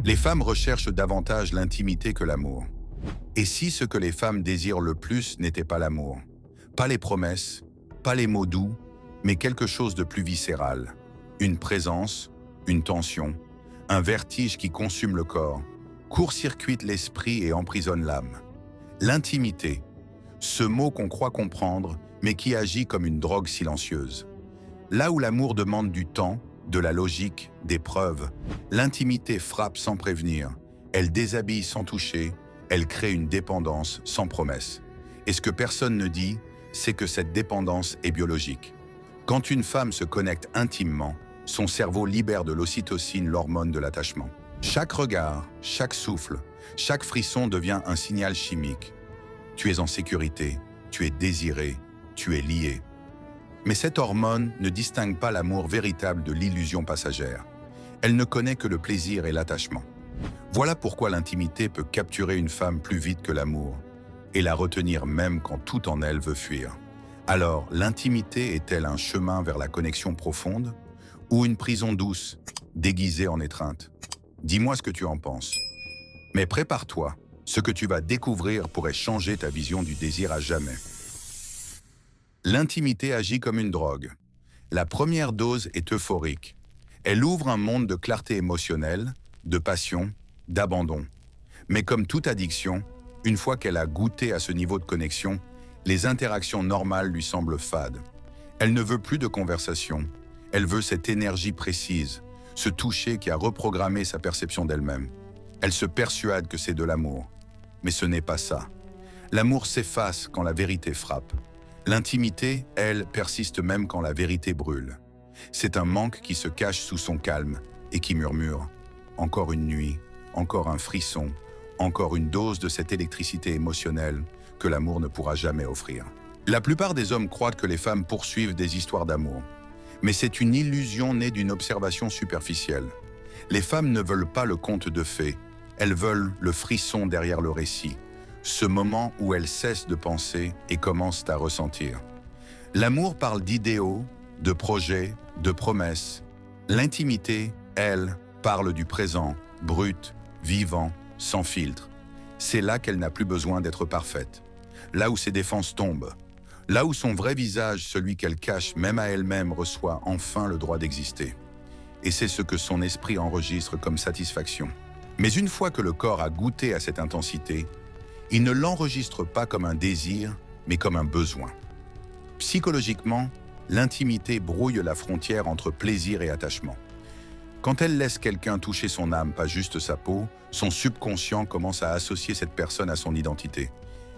Les femmes recherchent davantage l'intimité que l'amour. Et si ce que les femmes désirent le plus n'était pas l'amour? Pas les promesses, pas les mots doux, mais quelque chose de plus viscéral. Une présence, une tension, un vertige qui consume le corps, court-circuite l'esprit et emprisonne l'âme. L'intimité, ce mot qu'on croit comprendre, mais qui agit comme une drogue silencieuse. Là où l'amour demande du temps, de la logique, des preuves, l'intimité frappe sans prévenir, elle déshabille sans toucher, elle crée une dépendance sans promesse. Et ce que personne ne dit, c'est que cette dépendance est biologique. Quand une femme se connecte intimement, son cerveau libère de l'ocytocine, l'hormone de l'attachement. Chaque regard, chaque souffle, chaque frisson devient un signal chimique. Tu es en sécurité, tu es désiré, tu es lié. Mais cette hormone ne distingue pas l'amour véritable de l'illusion passagère. Elle ne connaît que le plaisir et l'attachement. Voilà pourquoi l'intimité peut capturer une femme plus vite que l'amour, et la retenir même quand tout en elle veut fuir. Alors, l'intimité est-elle un chemin vers la connexion profonde, ou une prison douce, déguisée en étreinte? Dis-moi ce que tu en penses. Mais prépare-toi, ce que tu vas découvrir pourrait changer ta vision du désir à jamais. L'intimité agit comme une drogue. La première dose est euphorique. Elle ouvre un monde de clarté émotionnelle, de passion, d'abandon. Mais comme toute addiction, une fois qu'elle a goûté à ce niveau de connexion, les interactions normales lui semblent fades. Elle ne veut plus de conversation. Elle veut cette énergie précise, ce toucher qui a reprogrammé sa perception d'elle-même. Elle se persuade que c'est de l'amour. Mais ce n'est pas ça. L'amour s'efface quand la vérité frappe. L'intimité, elle, persiste même quand la vérité brûle. C'est un manque qui se cache sous son calme et qui murmure « Encore une nuit, encore un frisson, encore une dose de cette électricité émotionnelle que l'amour ne pourra jamais offrir. » La plupart des hommes croient que les femmes poursuivent des histoires d'amour. Mais c'est une illusion née d'une observation superficielle. Les femmes ne veulent pas le conte de fées, elles veulent le frisson derrière le récit. Ce moment où elles cessent de penser et commencent à ressentir. L'amour parle d'idéaux, de projets, de promesses. L'intimité, elle, parle du présent, brut, vivant, sans filtre. C'est là qu'elle n'a plus besoin d'être parfaite. Là où ses défenses tombent. Là où son vrai visage, celui qu'elle cache même à elle-même, reçoit enfin le droit d'exister. Et c'est ce que son esprit enregistre comme satisfaction. Mais une fois que le corps a goûté à cette intensité, il ne l'enregistre pas comme un désir, mais comme un besoin. Psychologiquement, l'intimité brouille la frontière entre plaisir et attachement. Quand elle laisse quelqu'un toucher son âme, pas juste sa peau, son subconscient commence à associer cette personne à son identité.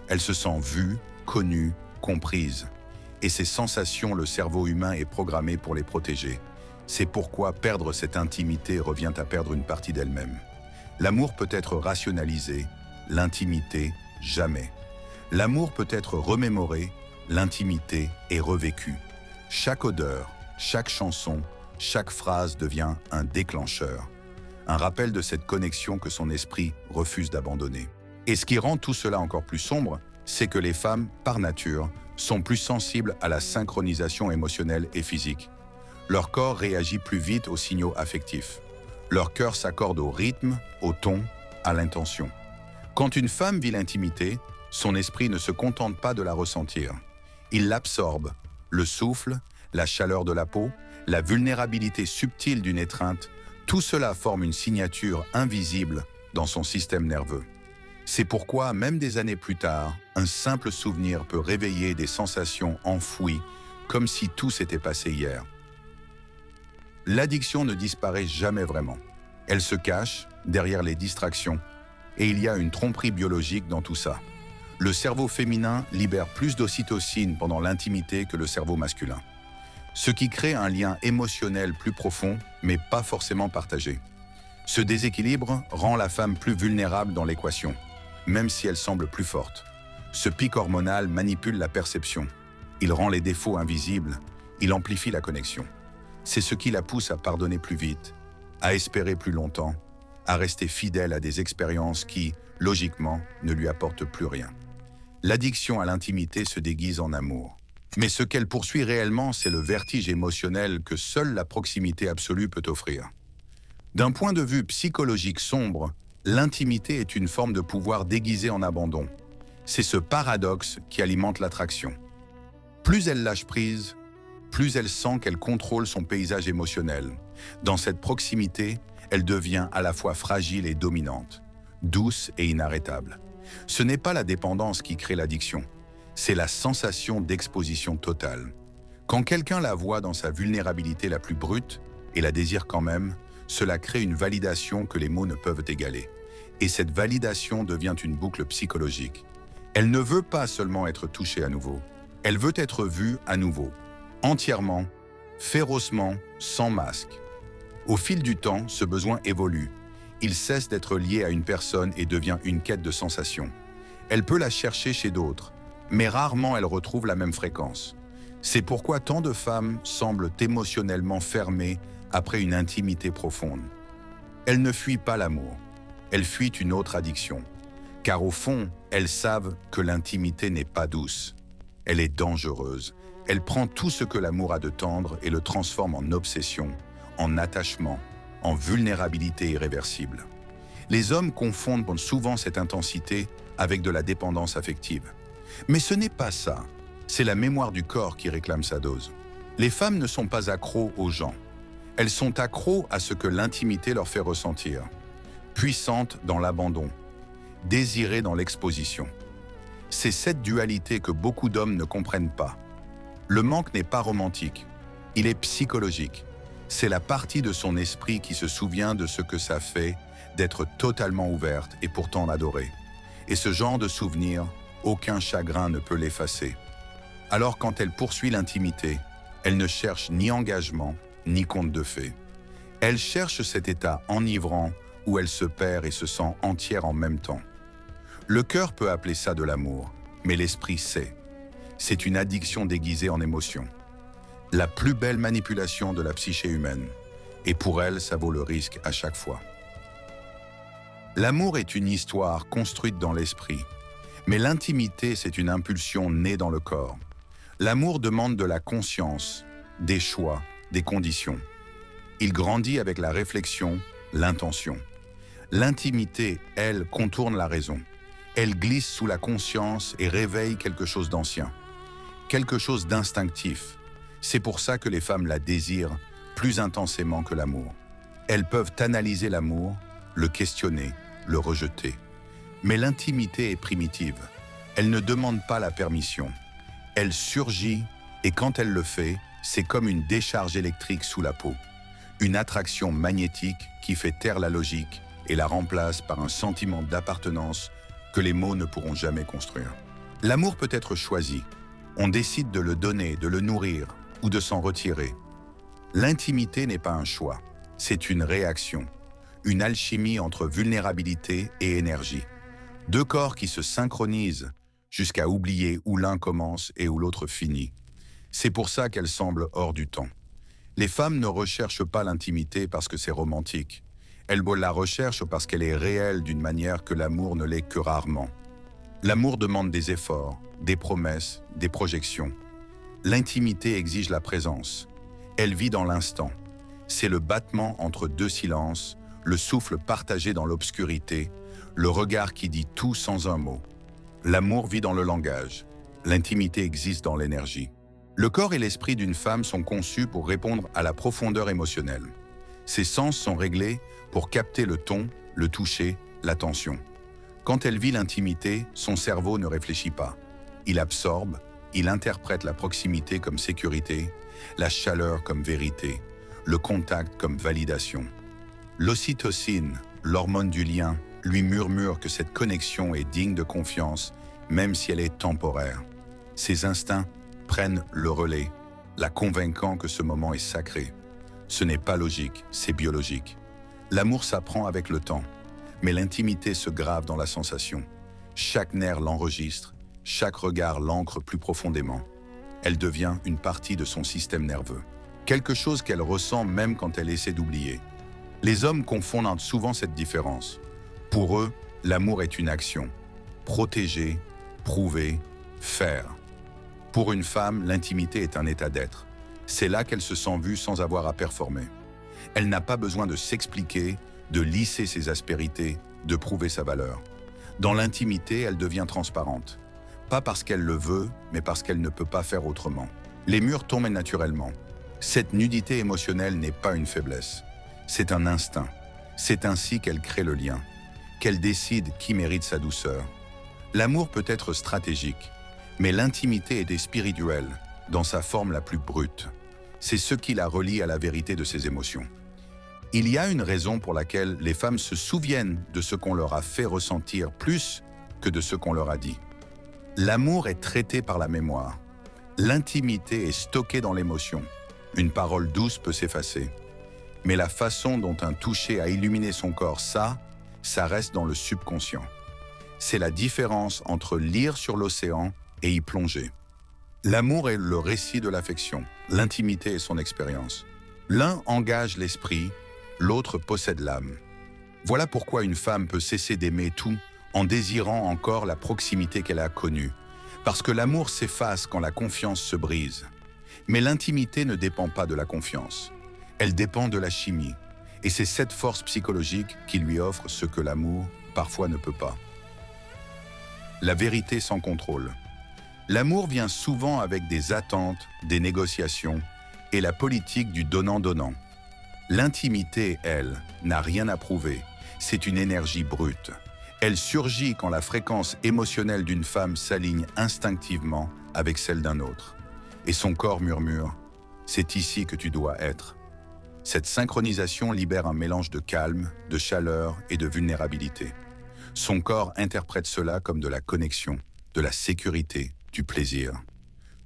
Elle se sent vue, connue, comprise. Et ces sensations, le cerveau humain est programmé pour les protéger. C'est pourquoi perdre cette intimité revient à perdre une partie d'elle-même. L'amour peut être rationalisé, l'intimité, jamais. L'amour peut être remémoré, l'intimité est revécue. Chaque odeur, chaque chanson, chaque phrase devient un déclencheur. Un rappel de cette connexion que son esprit refuse d'abandonner. Et ce qui rend tout cela encore plus sombre, c'est que les femmes, par nature, sont plus sensibles à la synchronisation émotionnelle et physique. Leur corps réagit plus vite aux signaux affectifs. Leur cœur s'accorde au rythme, au ton, à l'intention. Quand une femme vit l'intimité, son esprit ne se contente pas de la ressentir. Il l'absorbe, le souffle, la chaleur de la peau, la vulnérabilité subtile d'une étreinte, tout cela forme une signature invisible dans son système nerveux. C'est pourquoi, même des années plus tard, un simple souvenir peut réveiller des sensations enfouies, comme si tout s'était passé hier. L'addiction ne disparaît jamais vraiment. Elle se cache derrière les distractions, et il y a une tromperie biologique dans tout ça. Le cerveau féminin libère plus d'ocytocine pendant l'intimité que le cerveau masculin. Ce qui crée un lien émotionnel plus profond, mais pas forcément partagé. Ce déséquilibre rend la femme plus vulnérable dans l'équation, même si elle semble plus forte. Ce pic hormonal manipule la perception. Il rend les défauts invisibles, il amplifie la connexion. C'est ce qui la pousse à pardonner plus vite, à espérer plus longtemps, à rester fidèle à des expériences qui, logiquement, ne lui apportent plus rien. L'addiction à l'intimité se déguise en amour. Mais ce qu'elle poursuit réellement, c'est le vertige émotionnel que seule la proximité absolue peut offrir. D'un point de vue psychologique sombre, l'intimité est une forme de pouvoir déguisé en abandon. C'est ce paradoxe qui alimente l'attraction. Plus elle lâche prise, plus elle sent qu'elle contrôle son paysage émotionnel. Dans cette proximité, elle devient à la fois fragile et dominante, douce et inarrêtable. Ce n'est pas la dépendance qui crée l'addiction, c'est la sensation d'exposition totale. Quand quelqu'un la voit dans sa vulnérabilité la plus brute et la désire quand même, cela crée une validation que les mots ne peuvent égaler. Et cette validation devient une boucle psychologique. Elle ne veut pas seulement être touchée à nouveau, elle veut être vue à nouveau, entièrement, férocement, sans masque. Au fil du temps, ce besoin évolue. Il cesse d'être lié à une personne et devient une quête de sensation. Elle peut la chercher chez d'autres, mais rarement elle retrouve la même fréquence. C'est pourquoi tant de femmes semblent émotionnellement fermées après une intimité profonde. Elles ne fuient pas l'amour, elles fuient une autre addiction. Car au fond, elles savent que l'intimité n'est pas douce. Elle est dangereuse. Elle prend tout ce que l'amour a de tendre et le transforme en obsession, en attachement, en vulnérabilité irréversible. Les hommes confondent souvent cette intensité avec de la dépendance affective. Mais ce n'est pas ça. C'est la mémoire du corps qui réclame sa dose. Les femmes ne sont pas accros aux gens. Elles sont accros à ce que l'intimité leur fait ressentir. Puissantes dans l'abandon, désirées dans l'exposition. C'est cette dualité que beaucoup d'hommes ne comprennent pas. Le manque n'est pas romantique, il est psychologique. C'est la partie de son esprit qui se souvient de ce que ça fait d'être totalement ouverte et pourtant adorée. Et ce genre de souvenir, aucun chagrin ne peut l'effacer. Alors quand elle poursuit l'intimité, elle ne cherche ni engagement, ni conte de fées. Elle cherche cet état enivrant où elle se perd et se sent entière en même temps. Le cœur peut appeler ça de l'amour, mais l'esprit sait. C'est une addiction déguisée en émotion. La plus belle manipulation de la psyché humaine. Et pour elle, ça vaut le risque à chaque fois. L'amour est une histoire construite dans l'esprit. Mais l'intimité, c'est une impulsion née dans le corps. L'amour demande de la conscience, des choix, des conditions. Il grandit avec la réflexion, l'intention. L'intimité, elle, contourne la raison. Elle glisse sous la conscience et réveille quelque chose d'ancien. Quelque chose d'instinctif. C'est pour ça que les femmes la désirent plus intensément que l'amour. Elles peuvent analyser l'amour, le questionner, le rejeter. Mais l'intimité est primitive. Elle ne demande pas la permission. Elle surgit et quand elle le fait, c'est comme une décharge électrique sous la peau. Une attraction magnétique qui fait taire la logique et la remplace par un sentiment d'appartenance que les mots ne pourront jamais construire. L'amour peut être choisi. On décide de le donner, de le nourrir ou de s'en retirer. L'intimité n'est pas un choix, c'est une réaction. Une alchimie entre vulnérabilité et énergie. Deux corps qui se synchronisent jusqu'à oublier où l'un commence et où l'autre finit. C'est pour ça qu'elle semble hors du temps. Les femmes ne recherchent pas l'intimité parce que c'est romantique. Elles la recherchent parce qu'elle est réelle d'une manière que l'amour ne l'est que rarement. L'amour demande des efforts, des promesses, des projections. L'intimité exige la présence. Elle vit dans l'instant. C'est le battement entre deux silences, le souffle partagé dans l'obscurité, le regard qui dit tout sans un mot. L'amour vit dans le langage. L'intimité existe dans l'énergie. Le corps et l'esprit d'une femme sont conçus pour répondre à la profondeur émotionnelle. Ses sens sont réglés pour capter le ton, le toucher, l'attention. Quand elle vit l'intimité, son cerveau ne réfléchit pas. Il absorbe, il interprète la proximité comme sécurité, la chaleur comme vérité, le contact comme validation. L'ocytocine, l'hormone du lien, lui murmure que cette connexion est digne de confiance, même si elle est temporaire. Ses instincts prennent le relais, la convainquant que ce moment est sacré. Ce n'est pas logique, c'est biologique. L'amour s'apprend avec le temps, mais l'intimité se grave dans la sensation. Chaque nerf l'enregistre, chaque regard l'ancre plus profondément. Elle devient une partie de son système nerveux. Quelque chose qu'elle ressent même quand elle essaie d'oublier. Les hommes confondent souvent cette différence. Pour eux, l'amour est une action. Protéger, prouver, faire. Pour une femme, l'intimité est un état d'être. C'est là qu'elle se sent vue sans avoir à performer. Elle n'a pas besoin de s'expliquer, de lisser ses aspérités, de prouver sa valeur. Dans l'intimité, elle devient transparente. Pas parce qu'elle le veut, mais parce qu'elle ne peut pas faire autrement. Les murs tombent naturellement. Cette nudité émotionnelle n'est pas une faiblesse. C'est un instinct. C'est ainsi qu'elle crée le lien, qu'elle décide qui mérite sa douceur. L'amour peut être stratégique, mais l'intimité est spirituelle, dans sa forme la plus brute. C'est ce qui la relie à la vérité de ses émotions. Il y a une raison pour laquelle les femmes se souviennent de ce qu'on leur a fait ressentir plus que de ce qu'on leur a dit. L'amour est traité par la mémoire. L'intimité est stockée dans l'émotion. Une parole douce peut s'effacer. Mais la façon dont un toucher a illuminé son corps, ça reste dans le subconscient. C'est la différence entre lire sur l'océan et y plonger. L'amour est le récit de l'affection, l'intimité est son expérience. L'un engage l'esprit, l'autre possède l'âme. Voilà pourquoi une femme peut cesser d'aimer tout en désirant encore la proximité qu'elle a connue. Parce que l'amour s'efface quand la confiance se brise. Mais l'intimité ne dépend pas de la confiance. Elle dépend de la chimie. Et c'est cette force psychologique qui lui offre ce que l'amour, parfois, ne peut pas. La vérité sans contrôle. L'amour vient souvent avec des attentes, des négociations et la politique du donnant-donnant. L'intimité, elle, n'a rien à prouver. C'est une énergie brute. Elle surgit quand la fréquence émotionnelle d'une femme s'aligne instinctivement avec celle d'un autre. Et son corps murmure « C'est ici que tu dois être ». Cette synchronisation libère un mélange de calme, de chaleur et de vulnérabilité. Son corps interprète cela comme de la connexion, de la sécurité, du plaisir.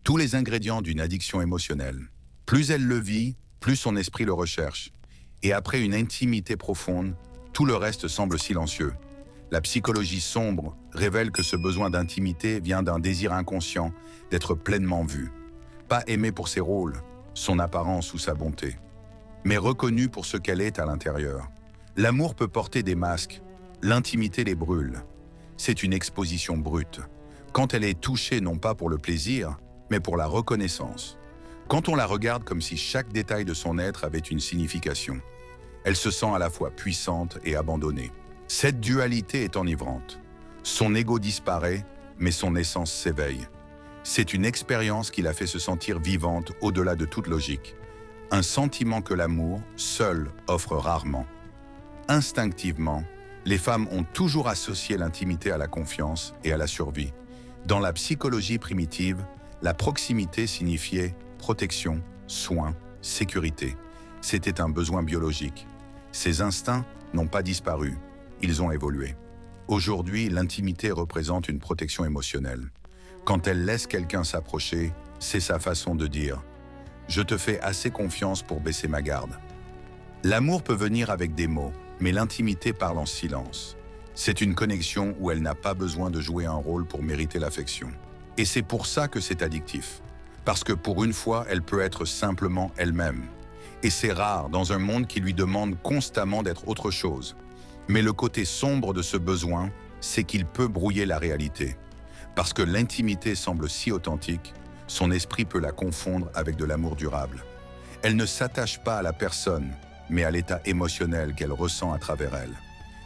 Tous les ingrédients d'une addiction émotionnelle. Plus elle le vit, plus son esprit le recherche. Et après une intimité profonde, tout le reste semble silencieux. La psychologie sombre révèle que ce besoin d'intimité vient d'un désir inconscient d'être pleinement vu. Pas aimé pour ses rôles, son apparence ou sa bonté, mais reconnue pour ce qu'elle est à l'intérieur. L'amour peut porter des masques, l'intimité les brûle. C'est une exposition brute. Quand elle est touchée non pas pour le plaisir, mais pour la reconnaissance. Quand on la regarde comme si chaque détail de son être avait une signification, elle se sent à la fois puissante et abandonnée. Cette dualité est enivrante. Son ego disparaît, mais son essence s'éveille. C'est une expérience qui la fait se sentir vivante au-delà de toute logique. Un sentiment que l'amour, seul, offre rarement. Instinctivement, les femmes ont toujours associé l'intimité à la confiance et à la survie. Dans la psychologie primitive, la proximité signifiait protection, soin, sécurité. C'était un besoin biologique. Ces instincts n'ont pas disparu, ils ont évolué. Aujourd'hui, l'intimité représente une protection émotionnelle. Quand elle laisse quelqu'un s'approcher, c'est sa façon de dire « Je te fais assez confiance pour baisser ma garde ». L'amour peut venir avec des mots, mais l'intimité parle en silence. C'est une connexion où elle n'a pas besoin de jouer un rôle pour mériter l'affection. Et c'est pour ça que c'est addictif. Parce que pour une fois, elle peut être simplement elle-même. Et c'est rare dans un monde qui lui demande constamment d'être autre chose. Mais le côté sombre de ce besoin, c'est qu'il peut brouiller la réalité. Parce que l'intimité semble si authentique, son esprit peut la confondre avec de l'amour durable. Elle ne s'attache pas à la personne, mais à l'état émotionnel qu'elle ressent à travers elle.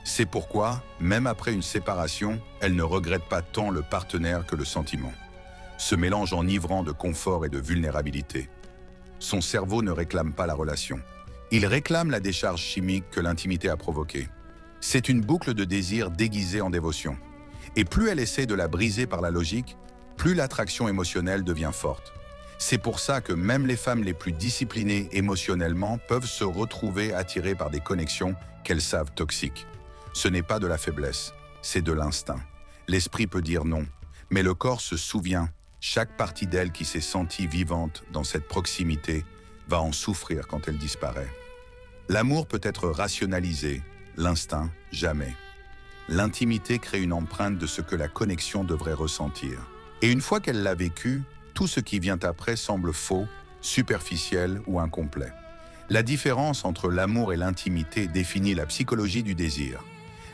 C'est pourquoi, même après une séparation, elle ne regrette pas tant le partenaire que le sentiment. Ce mélange enivrant de confort et de vulnérabilité. Son cerveau ne réclame pas la relation. Il réclame la décharge chimique que l'intimité a provoquée. C'est une boucle de désir déguisée en dévotion. Et plus elle essaie de la briser par la logique, plus l'attraction émotionnelle devient forte. C'est pour ça que même les femmes les plus disciplinées émotionnellement peuvent se retrouver attirées par des connexions qu'elles savent toxiques. Ce n'est pas de la faiblesse, c'est de l'instinct. L'esprit peut dire non, mais le corps se souvient. Chaque partie d'elle qui s'est sentie vivante dans cette proximité va en souffrir quand elle disparaît. L'amour peut être rationalisé, l'instinct, jamais. L'intimité crée une empreinte de ce que la connexion devrait ressentir. Et une fois qu'elle l'a vécu, tout ce qui vient après semble faux, superficiel ou incomplet. La différence entre l'amour et l'intimité définit la psychologie du désir.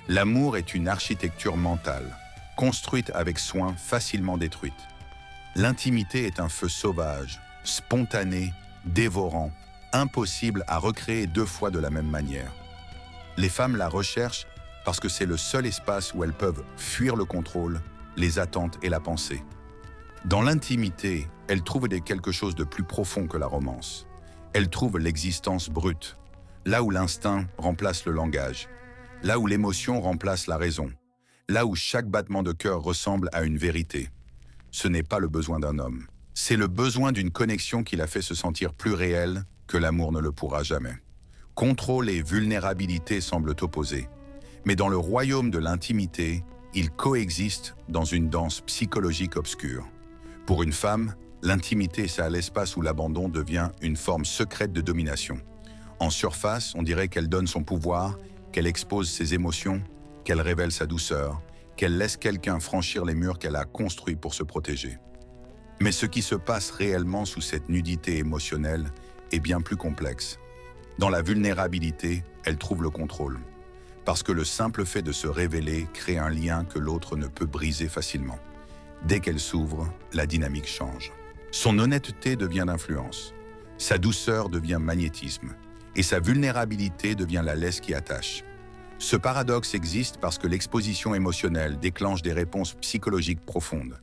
L'amour est une architecture mentale, construite avec soin, facilement détruite. L'intimité est un feu sauvage, spontané, dévorant, impossible à recréer 2 fois de la même manière. Les femmes la recherchent parce que c'est le seul espace où elles peuvent fuir le contrôle, les attentes et la pensée. Dans l'intimité, elles trouvent quelque chose de plus profond que la romance. Elles trouvent l'existence brute, là où l'instinct remplace le langage, là où l'émotion remplace la raison, là où chaque battement de cœur ressemble à une vérité. Ce n'est pas le besoin d'un homme, c'est le besoin d'une connexion qui la fait se sentir plus réelle que l'amour ne le pourra jamais. Contrôle et vulnérabilité semblent opposés, mais dans le royaume de l'intimité, ils coexistent dans une danse psychologique obscure. Pour une femme, l'intimité, c'est l'espace où l'abandon devient une forme secrète de domination. En surface, on dirait qu'elle donne son pouvoir, qu'elle expose ses émotions, qu'elle révèle sa douceur, qu'elle laisse quelqu'un franchir les murs qu'elle a construits pour se protéger. Mais ce qui se passe réellement sous cette nudité émotionnelle est bien plus complexe. Dans la vulnérabilité, elle trouve le contrôle. Parce que le simple fait de se révéler crée un lien que l'autre ne peut briser facilement. Dès qu'elle s'ouvre, la dynamique change. Son honnêteté devient d'influence, sa douceur devient magnétisme, et sa vulnérabilité devient la laisse qui attache. Ce paradoxe existe parce que l'exposition émotionnelle déclenche des réponses psychologiques profondes.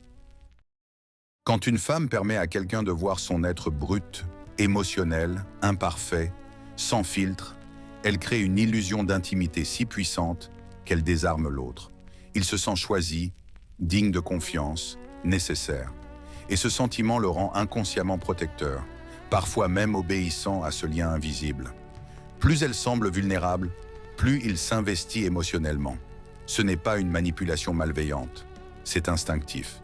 Quand une femme permet à quelqu'un de voir son être brut, émotionnel, imparfait, sans filtre, elle crée une illusion d'intimité si puissante qu'elle désarme l'autre. Il se sent choisi, digne de confiance, nécessaire. Et ce sentiment le rend inconsciemment protecteur, parfois même obéissant à ce lien invisible. Plus elle semble vulnérable, plus il s'investit émotionnellement. Ce n'est pas une manipulation malveillante, c'est instinctif.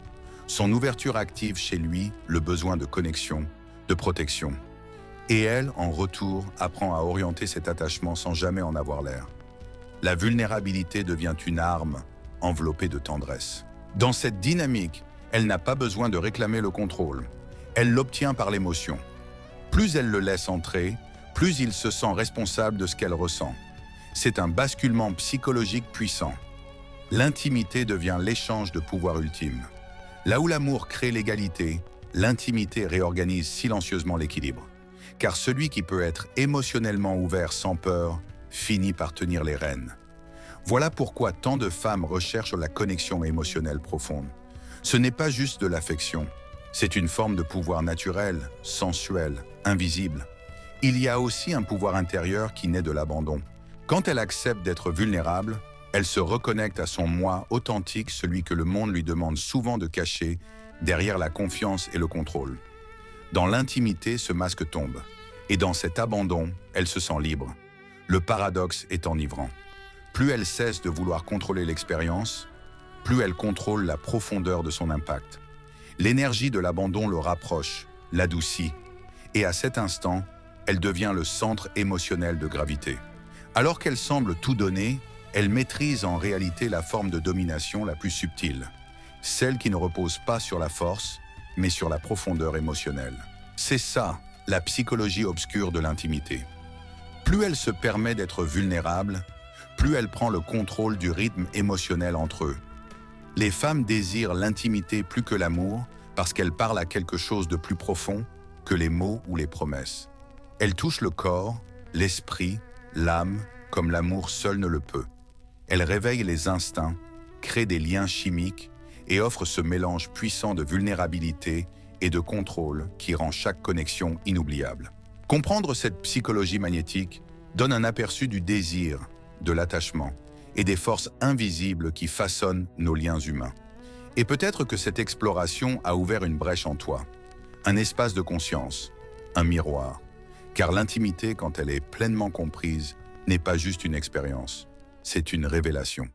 Son ouverture active chez lui le besoin de connexion, de protection. Et elle, en retour, apprend à orienter cet attachement sans jamais en avoir l'air. La vulnérabilité devient une arme enveloppée de tendresse. Dans cette dynamique, elle n'a pas besoin de réclamer le contrôle. Elle l'obtient par l'émotion. Plus elle le laisse entrer, plus il se sent responsable de ce qu'elle ressent. C'est un basculement psychologique puissant. L'intimité devient l'échange de pouvoir ultime. Là où l'amour crée l'égalité, l'intimité réorganise silencieusement l'équilibre. Car celui qui peut être émotionnellement ouvert sans peur finit par tenir les rênes. Voilà pourquoi tant de femmes recherchent la connexion émotionnelle profonde. Ce n'est pas juste de l'affection, c'est une forme de pouvoir naturel, sensuel, invisible. Il y a aussi un pouvoir intérieur qui naît de l'abandon. Quand elle accepte d'être vulnérable, elle se reconnecte à son moi authentique, celui que le monde lui demande souvent de cacher derrière la confiance et le contrôle. Dans l'intimité, ce masque tombe, et dans cet abandon, elle se sent libre. Le paradoxe est enivrant. Plus elle cesse de vouloir contrôler l'expérience, plus elle contrôle la profondeur de son impact. L'énergie de l'abandon le rapproche, l'adoucit, et à cet instant, elle devient le centre émotionnel de gravité. Alors qu'elle semble tout donner, elle maîtrise en réalité la forme de domination la plus subtile, celle qui ne repose pas sur la force, mais sur la profondeur émotionnelle. C'est ça, la psychologie obscure de l'intimité. Plus elle se permet d'être vulnérable, plus elle prend le contrôle du rythme émotionnel entre eux. Les femmes désirent l'intimité plus que l'amour parce qu'elles parlent à quelque chose de plus profond que les mots ou les promesses. Elles touchent le corps, l'esprit, l'âme, comme l'amour seul ne le peut. Elles réveillent les instincts, créent des liens chimiques et offrent ce mélange puissant de vulnérabilité et de contrôle qui rend chaque connexion inoubliable. Comprendre cette psychologie magnétique donne un aperçu du désir, de l'attachement et des forces invisibles qui façonnent nos liens humains. Et peut-être que cette exploration a ouvert une brèche en toi, un espace de conscience, un miroir. Car l'intimité, quand elle est pleinement comprise, n'est pas juste une expérience, c'est une révélation.